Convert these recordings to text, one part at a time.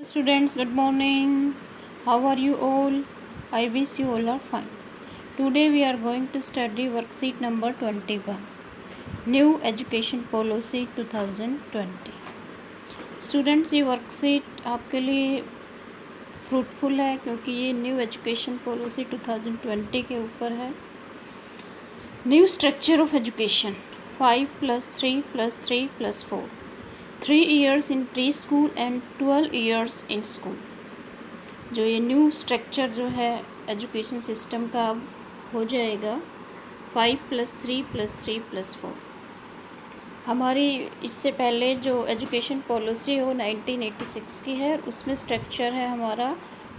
Students, good morning. How are you all? I wish you all are fine. Today we are going to study worksheet number 21, New Education Policy 2020. Students, ये worksheet आपके लिए fruitful है क्योंकि ये new education policy 2020 के ऊपर है। New structure of education 5+3+3+4 3 years in preschool and 12 years in school। जो ये न्यू स्ट्रक्चर जो है एजुकेशन सिस्टम का अब हो जाएगा 5+3+3+4। हमारी इससे पहले जो एजुकेशन पॉलिसी हो 1986 की है, उसमें स्ट्रक्चर है हमारा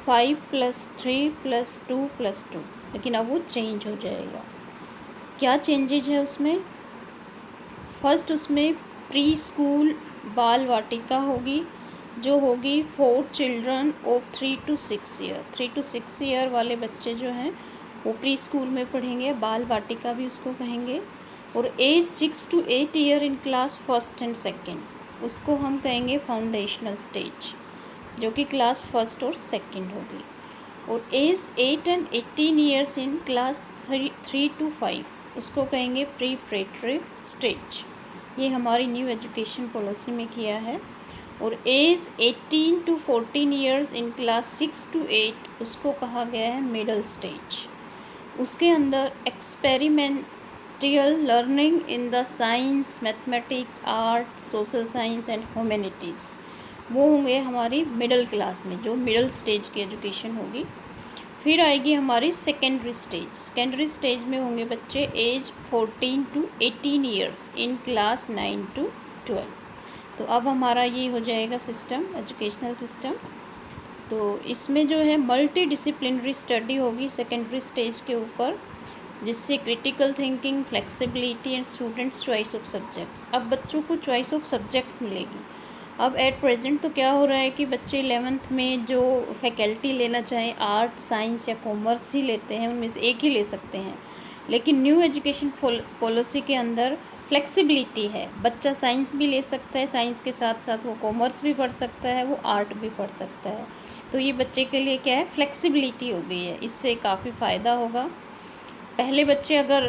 5+3+2+2, लेकिन अब वो चेंज हो जाएगा। क्या चेंजेज है उसमें? फर्स्ट, उसमें प्री स्कूल बाल वाटिका होगी, जो होगी for children of 3 to 6 year. 3 to 6 year वाले बच्चे जो हैं वो प्री स्कूल में पढ़ेंगे, बाल वाटिका भी उसको कहेंगे। और age 6 to 8 year in class first and second, उसको हम कहेंगे फाउंडेशनल स्टेज, जो कि क्लास फर्स्ट और सेकेंड होगी। और age 8 and 18 years in class 3 to 5, उसको कहेंगे प्रीपरेटरी स्टेज। ये हमारी न्यू एजुकेशन पॉलिसी में किया है। और age 18 to 14 years in class 6 to 8, उसको कहा गया है मिडल स्टेज। उसके अंदर experimental learning in the science, mathematics, art, social science and humanities, वो होंगे हमारी मिडिल क्लास में, जो मिडिल स्टेज की एजुकेशन होगी। फिर आएगी हमारी सेकेंडरी स्टेज। सेकेंडरी स्टेज में होंगे बच्चे age 14 to 18 years in class 9 to 12। तो अब हमारा ये हो जाएगा सिस्टम, एजुकेशनल सिस्टम। तो इसमें जो है मल्टी डिसिप्लिनरी स्टडी होगी सेकेंडरी स्टेज के ऊपर, जिससे critical thinking, flexibility and students choice of subjects. अब बच्चों को चॉइस ऑफ सब्जेक्ट्स मिलेगी। अब एट प्रेजेंट तो क्या हो रहा है कि बच्चे 11th में जो फैकल्टी लेना चाहें, आर्ट, साइंस या कॉमर्स ही लेते हैं, उनमें से एक ही ले सकते हैं। लेकिन न्यू एजुकेशन पॉलिसी के अंदर फ्लेक्सिबिलिटी है, बच्चा साइंस भी ले सकता है, साइंस के साथ साथ वो कॉमर्स भी पढ़ सकता है, वो आर्ट भी पढ़ सकता है। तो ये बच्चे के लिए क्या है, फ्लेक्सिबिलिटी हो गई है, इससे काफ़ी फ़ायदा होगा। पहले बच्चे अगर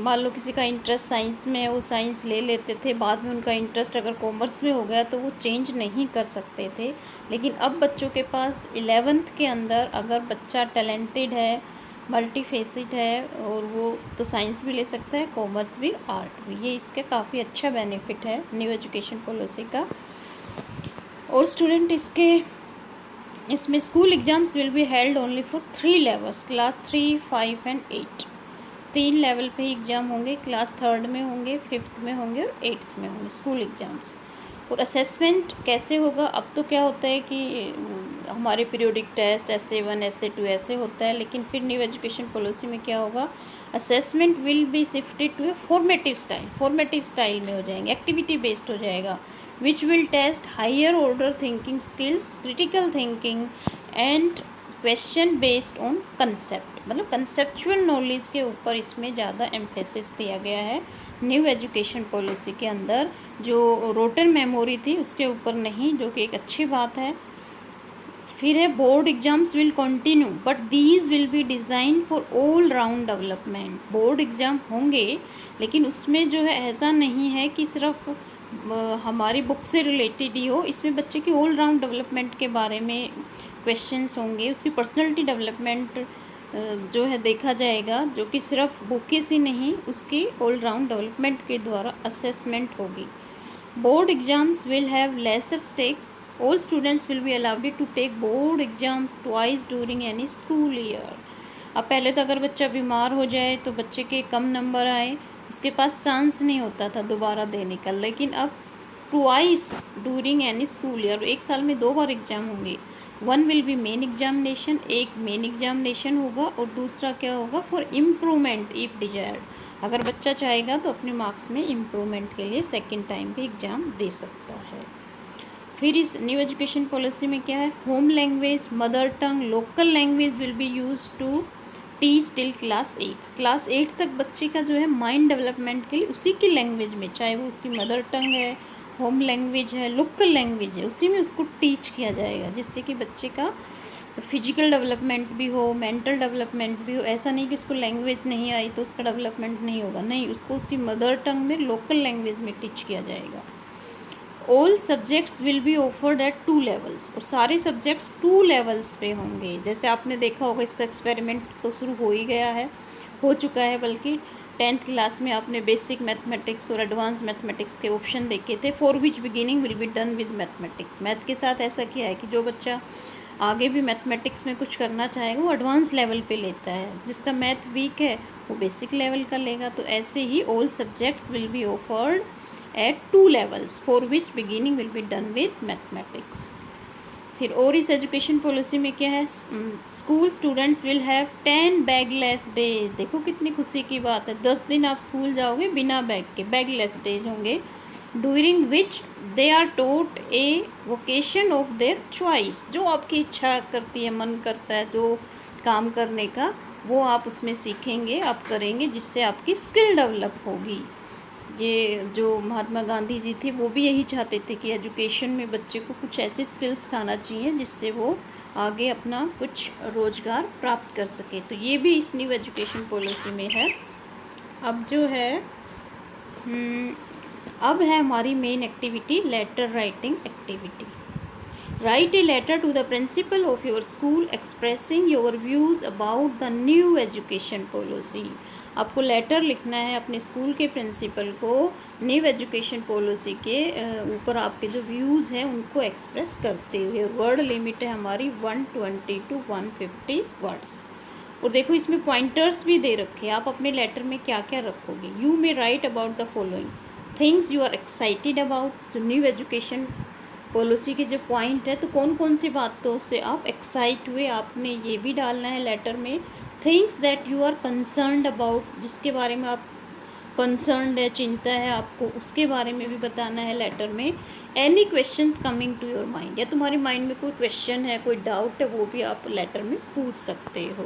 मान लो किसी का इंटरेस्ट साइंस में है, वो साइंस ले लेते थे, बाद में उनका इंटरेस्ट अगर कॉमर्स में हो गया तो वो चेंज नहीं कर सकते थे। लेकिन अब बच्चों के पास 11th के अंदर अगर बच्चा टैलेंटेड है, मल्टीफेसिड है, और वो तो साइंस भी ले सकता है, कॉमर्स भी, आर्ट भी। ये इसका काफ़ी अच्छा बेनिफिट है न्यू एजुकेशन पॉलिसी का। और स्टूडेंट इसमें school exams will be held only for 3 levels, class 3, 5 and 8। 3 level पे एग्ज़ाम होंगे, क्लास 3rd में होंगे, 5th में होंगे और 8th में होंगे स्कूल एग्ज़ाम्स। और असेसमेंट कैसे होगा? अब तो क्या होता है कि हमारे पीरियोडिक टेस्ट SA1, SA2 ऐसे होता है, लेकिन फिर न्यू एजुकेशन पॉलिसी में क्या होगा, assessment will be shifted to a formative style में हो जाएंगे, एक्टिविटी बेस्ड हो जाएगा, which will test higher order thinking skills, critical thinking and question based on concept, मतलब कंसेप्चुअल नॉलेज के ऊपर इसमें ज़्यादा एम्फेसिस दिया गया है न्यू एजुकेशन पॉलिसी के अंदर। जो रोटन मेमोरी थी उसके ऊपर नहीं, जो कि एक अच्छी बात है। फिर है board exams will continue but these will be design for all round development. Board exam होंगे, लेकिन उसमें जो है ऐसा नहीं है कि सिर्फ हमारी बुक से रिलेटेड ही हो, इसमें बच्चे की ऑल राउंड डेवलपमेंट के बारे में क्वेश्चंस होंगे, उसकी पर्सनैलिटी डेवलपमेंट जो है देखा जाएगा, जो कि सिर्फ बुकें ही नहीं, उसकी ऑल राउंड डेवलपमेंट के द्वारा असेसमेंट होगी। Board exams will have laser stakes, all students will be allowed to take board exams twice during any school year। अब पहले तो अगर बच्चा बीमार हो जाए तो बच्चे के कम नंबर आए, उसके पास चांस नहीं होता था दोबारा देने का, लेकिन अब twice during any school year, एक साल में 2 बार एग्ज़ाम होंगे। One will be main examination, एक मेन एग्जामिनेशन होगा, और दूसरा क्या होगा, फॉर इम्प्रूवमेंट इफ़ डिजायर्ड। अगर बच्चा चाहेगा तो अपने मार्क्स में इम्प्रूवमेंट के लिए सेकेंड टाइम भी एग्ज़ाम दे सकता है। फिर इस न्यू एजुकेशन पॉलिसी में क्या है, home language, mother tongue, local language will be use to teach till class 8। Class 8 तक बच्चे का जो है माइंड डेवलपमेंट के लिए उसी की लैंग्वेज में, चाहे वो उसकी मदर टंग है, होम लैंग्वेज है, लोकल लैंग्वेज है, उसी में उसको टीच किया जाएगा, जिससे कि बच्चे का फिजिकल डेवलपमेंट भी हो, मेंटल डेवलपमेंट भी हो। ऐसा नहीं कि उसको लैंग्वेज नहीं आई तो उसका डेवलपमेंट नहीं होगा, नहीं, उसको उसकी मदर टंग में लोकल लैंग्वेज में टीच किया जाएगा। All subjects will be offered at 2 levels, और सारे सब्जेक्ट्स 2 लेवल्स पे होंगे। जैसे आपने देखा होगा, इसका एक्सपेरिमेंट तो शुरू हो ही गया है, हो चुका है, बल्कि 10th क्लास में आपने बेसिक मैथमेटिक्स और एडवांस मैथमेटिक्स के ऑप्शन देखे थे, for which beginning will be done with mathematics. Math के साथ ऐसा किया है कि जो बच्चा आगे भी मैथमेटिक्स में कुछ करना चाहेगा वो एडवांस लेवल पे लेता है, जिसका मैथ वीक है वो बेसिक लेवल का लेगा। तो ऐसे ही all subjects will be offered at 2 levels, for which beginning will be done with mathematics. फिर और इस एजुकेशन पॉलिसी में क्या है, school students will have 10 bagless days. देखो कितनी खुशी की बात है, 10 दिन आप स्कूल जाओगे बिना बैग के, बैगलेस डेज होंगे, during which they are taught a vocation of their choice. जो आपकी इच्छा करती है, मन करता है जो काम करने का, वो आप उसमें सीखेंगे, आप करेंगे, जिससे आपकी स्किल डेवलप होगी। ये जो महात्मा गांधी जी थे वो भी यही चाहते थे कि एजुकेशन में बच्चे को कुछ ऐसे स्किल्स सिखाना चाहिए जिससे वो आगे अपना कुछ रोज़गार प्राप्त कर सके। तो ये भी इस न्यू एजुकेशन पॉलिसी में है। अब जो है अब है हमारी main activity, letter writing activity. Write a letter to the principal of your school expressing your views about the new education policy. आपको लेटर लिखना है अपने स्कूल के प्रिंसिपल को न्यू एजुकेशन पॉलिसी के ऊपर आपके जो व्यूज़ हैं उनको एक्सप्रेस करते हुए। वर्ड लिमिट है हमारी 120 to 150 वर्ड्स। और देखो इसमें पॉइंटर्स भी दे रखे हैं, आप अपने लेटर में क्या क्या रखोगे। You may write about the following things you are excited about. जो न्यू एजुकेशन पॉलिसी के जो पॉइंट है, तो कौन कौन सी बातों से आप एक्साइट हुए, आपने ये भी डालना है लेटर में। Things that you are concerned about, जिसके बारे में आप कंसर्नड है, चिंता है आपको, उसके बारे में भी बताना है लेटर में। Any questions coming to your mind, या तुम्हारे माइंड में कोई क्वेश्चन है, कोई डाउट है, वो भी आप लेटर में पूछ सकते हो।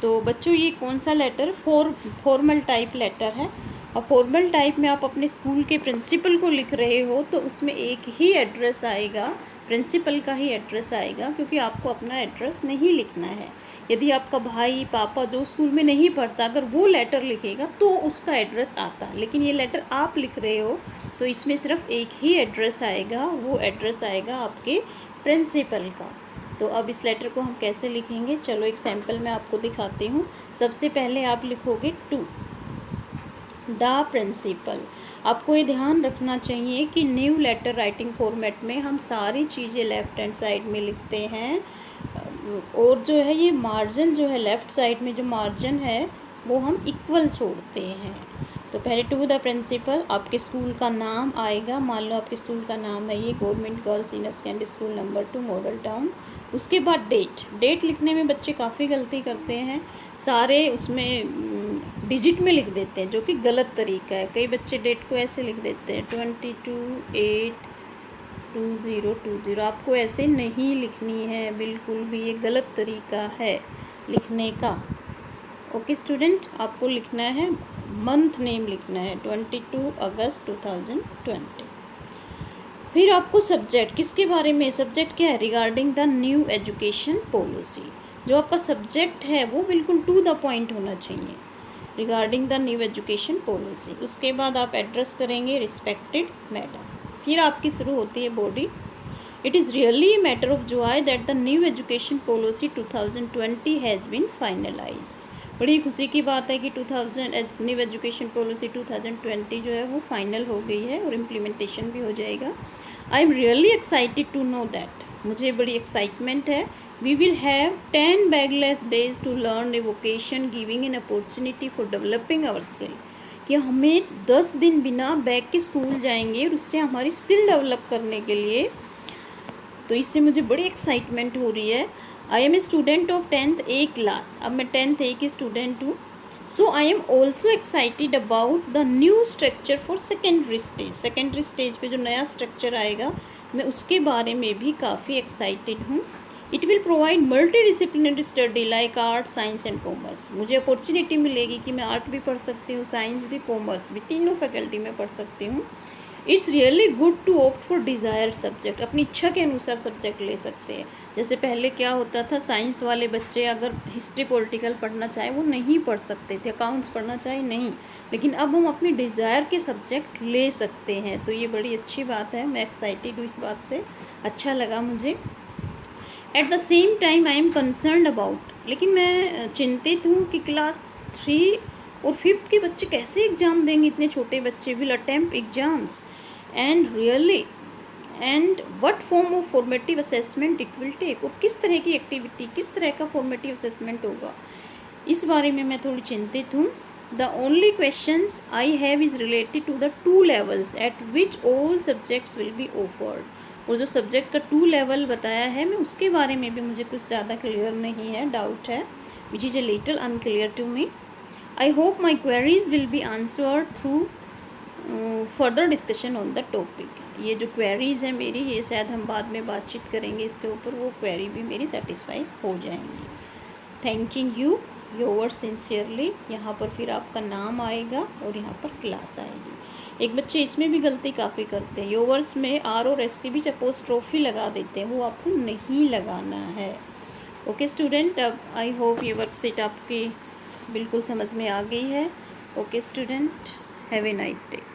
तो बच्चों ये कौन सा लेटर, फॉर्मल टाइप लेटर है। और फॉर्मल टाइप में आप अपने स्कूल के प्रिंसिपल को लिख रहे हो तो उसमें एक ही एड्रेस आएगा, प्रिंसिपल का ही एड्रेस आएगा, क्योंकि आपको अपना एड्रेस नहीं लिखना है। यदि आपका भाई पापा जो स्कूल में नहीं पढ़ता, अगर वो लेटर लिखेगा तो उसका एड्रेस आता है, लेकिन ये लेटर आप लिख रहे हो तो इसमें सिर्फ एक ही एड्रेस आएगा, वो एड्रेस आएगा आपके प्रिंसिपल का। तो अब इस लेटर को हम कैसे लिखेंगे, चलो एक सैम्पल मैं आपको दिखाती हूँ। सबसे पहले आप लिखोगे टू द प्रिंसिपल। आपको ये ध्यान रखना चाहिए कि न्यू लेटर राइटिंग फॉर्मेट में हम सारी चीज़ें लेफ़्ट हैंड साइड में लिखते हैं, और जो है ये मार्जिन जो है लेफ़्ट साइड में जो मार्जिन है वो हम इक्वल छोड़ते हैं। तो पहले टू द प्रिंसिपल, आपके स्कूल का नाम आएगा, मान लो आपके स्कूल का नाम है ये government girls senior secondary school number 2 model town. उसके बाद डेट लिखने में बच्चे काफ़ी गलती करते हैं, सारे उसमें डिजिट में लिख देते हैं, जो कि गलत तरीका है। कई बच्चे डेट को ऐसे लिख देते हैं 22/8/2020। आपको ऐसे नहीं लिखनी है बिल्कुल भी, ये गलत तरीका है लिखने का। ओके स्टूडेंट, आपको लिखना है मंथ नेम लिखना है 22 अगस्त 2020। फिर आपको सब्जेक्ट किसके बारे में, सब्जेक्ट क्या है, regarding the new education policy. जो आपका सब्जेक्ट है वो बिल्कुल टू द पॉइंट होना चाहिए, regarding the new education policy. उसके बाद आप एड्रेस करेंगे रिस्पेक्टेड मैडम। फिर आपकी शुरू होती है body. It is really a matter of joy that the new education policy 2020 has been finalised. बड़ी खुशी की बात है कि न्यू एजुकेशन पॉलिसी 2020 जो है वो फाइनल हो गई है और इम्प्लीमेंटेशन भी हो जाएगा। I am really excited to know that, मुझे बड़ी एक्साइटमेंट है। We will have 10 bagless days to learn a vocation giving an opportunity for developing our skill. कि हमें 10 दिन बिना बैग के स्कूल जाएंगे और उससे हमारी स्किल डेवलप करने के लिए, तो इससे मुझे बड़ी एक्साइटमेंट हो रही है। I am a student of 10th A class, अब मैं 10th A की स्टूडेंट हूँ। So I am also excited about the new structure for secondary stage. Secondary stage पे जो नया स्ट्रक्चर आएगा मैं उसके बारे में भी काफ़ी एक्साइटेड हूँ। It will provide multi disciplinary study like art, science and commerce. मुझे अपॉर्चुनिटी मिलेगी कि मैं आर्ट भी पढ़ सकती हूँ, साइंस भी, कॉमर्स भी, तीनों फैकल्टी में पढ़ सकती हूँ। It's really good to opt for desired subject, अपनी इच्छा के अनुसार सब्जेक्ट ले सकते हैं। जैसे पहले क्या होता था, साइंस वाले बच्चे अगर हिस्ट्री पॉलिटिकल पढ़ना चाहे वो नहीं पढ़ सकते थे, अकाउंट्स पढ़ना चाहे नहीं, लेकिन अब हम अपनी डिज़ायर के सब्जेक्ट ले सकते हैं। तो ये बड़ी अच्छी बात है, मैं एक्साइटेड हूँ इस बात से, अच्छा लगा मुझे। At the same time I am concern about, लेकिन मैं चिंतित हूँ कि क्लास 3 और 5th के बच्चे कैसे एग्ज़ाम देंगे, इतने छोटे बच्चे will attempt exams and really and what form of formative assessment it will take, और किस तरह की एक्टिविटी, किस तरह का फॉर्मेटिव असेसमेंट होगा, इस बारे में मैं थोड़ी चिंतित हूँ। The only questions I have is related to the 2 levels at which all subjects will be offered, और जो सब्जेक्ट का 2 level बताया है मैं उसके बारे में भी मुझे कुछ ज़्यादा क्लियर नहीं है, डाउट है, which is a little unclear to me. I hope my queries will be answered through further discussion on the topic. ये जो क्वेरीज़ है मेरी, ये शायद हम बाद में बातचीत करेंगे इसके ऊपर, वो क्वेरी भी मेरी सेटिस्फाई हो जाएंगी। थैंकिंग यू योवर सिंसियरली, यहाँ पर फिर आपका नाम आएगा और यहाँ पर क्लास आएगी। एक बच्चे इसमें भी गलती काफ़ी करते हैं, योवर्स में आर और एस के बीच अपोस्ट्रोफी लगा देते हैं, वो आपको नहीं लगाना है। ओके स्टूडेंट, अब आई होप ये वर्कशीट आपकी बिल्कुल समझ में आ गई है। Okay student, have a nice day.